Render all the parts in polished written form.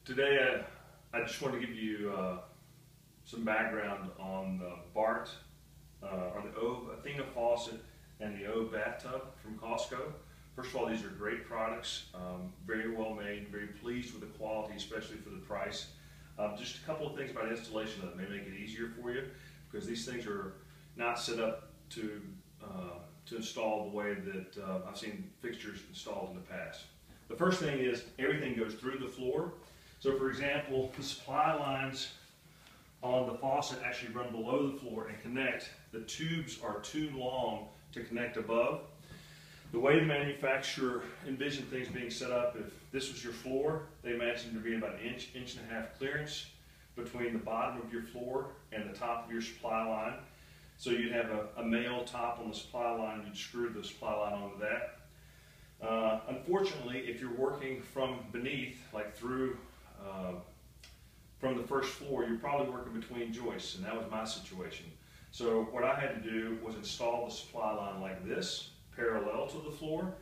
Today I just want to give you some background on the Bart, on the Athena faucet and the bathtub from Costco. First of all, these are great products, very well made, very pleased with the quality, especially for the price. Just a couple of things about installation that may make it easier for you, because these things are not set up to install the way that I've seen fixtures installed in the past. The first thing is everything goes through the floor. So for example, the supply lines on the faucet actually run below the floor and connect. The tubes are too long to connect above. The way the manufacturer envisioned things being set up, if this was your floor, they imagined there being about an inch, inch and a half clearance between the bottom of your floor and the top of your supply line. So you'd have a male top on the supply line, you'd screw the supply line onto that. Unfortunately, if you're working from beneath, like through from the first floor, you're probably working between joists, and that was my situation. So what I had to do was install the supply line like this, parallel to the floor.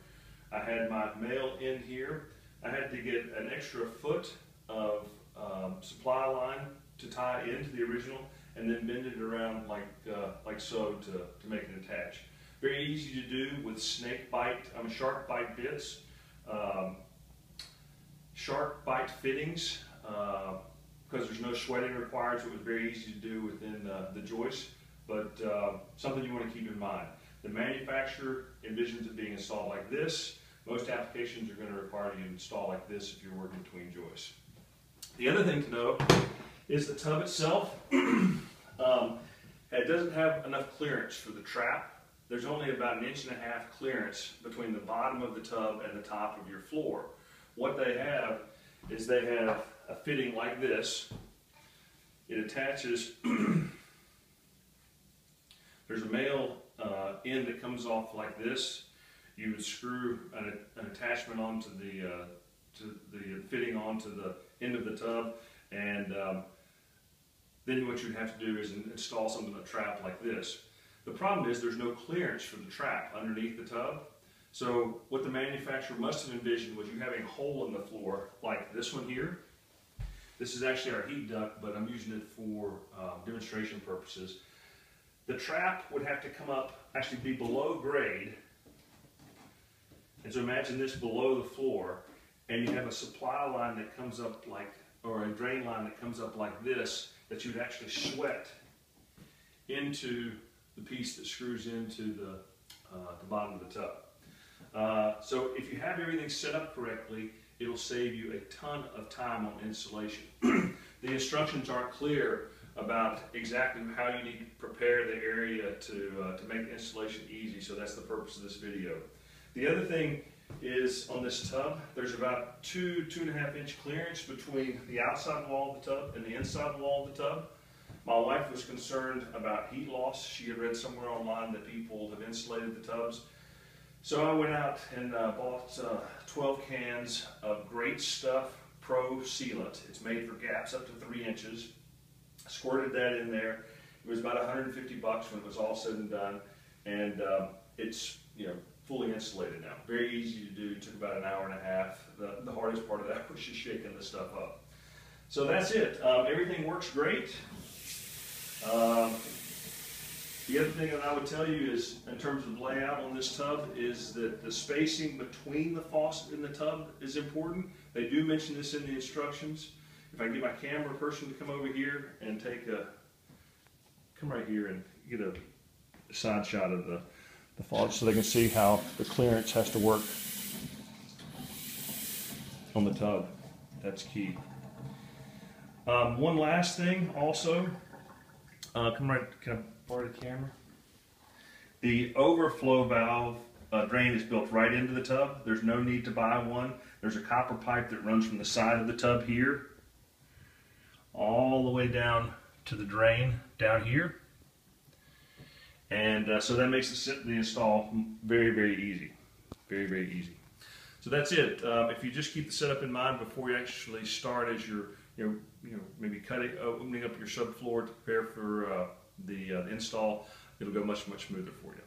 I had my male in here. I had to get an extra foot of supply line to tie into the original, and then bend it around like so to make it attach. Very easy to do with shark bite bits, shark bite fittings, because there's no sweating required, so it was very easy to do within the joist, but something you want to keep in mind. The manufacturer envisions it being installed like this. Most applications are going to require you to install like this if you're working between joists. The other thing to know is the tub itself. It doesn't have enough clearance for the trap. There's only about an inch and a half clearance between the bottom of the tub and the top of your floor. What they have is they have a fitting like this. It attaches, there's a male end that comes off like this. You would screw an attachment onto the fitting onto the end of the tub, and then what you'd have to do is install something, a trap like this. The problem is there's no clearance for the trap underneath the tub. So what the manufacturer must have envisioned was you having a hole in the floor like this one here. This is actually our heat duct, but I'm using it for demonstration purposes. The trap would have to come up, actually be below grade. And so imagine this below the floor, and you have a supply line that comes up or a drain line that comes up like this, that you'd actually sweat into the piece that screws into the bottom of the tub. So if you have everything set up correctly, it'll save you a ton of time on installation. The instructions aren't clear about exactly how you need to prepare the area to make the installation easy, so that's the purpose of this video. The other thing is on this tub, there's about 2.5 inch clearance between the outside wall of the tub and the inside wall of the tub. My wife was concerned about heat loss. She had read somewhere online that people have insulated the tubs. So I went out and bought 12 cans of Great Stuff Pro Sealant. It's made for gaps up to 3 inches. Squirted that in there. It was about 150 bucks when it was all said and done, and it's fully insulated now. Very easy to do. Took about an hour and a half. The hardest part of that was just shaking this stuff up. So that's it. Everything works great. The other thing that I would tell you is, in terms of layout on this tub, is that the spacing between the faucet and the tub is important. They do mention this in the instructions. If I can get my camera person to come over here and come right here and get a side shot of the faucet so they can see how the clearance has to work on the tub. That's key. One last thing also. Can I borrow the camera? The overflow valve drain is built right into the tub. There's no need to buy one. There's a copper pipe that runs from the side of the tub here all the way down to the drain down here. And so that makes the install very, very easy. Very, very easy. So that's it. If you just keep the setup in mind before you actually start, as you're maybe opening up your subfloor to prepare for the install, it'll go much, much smoother for you.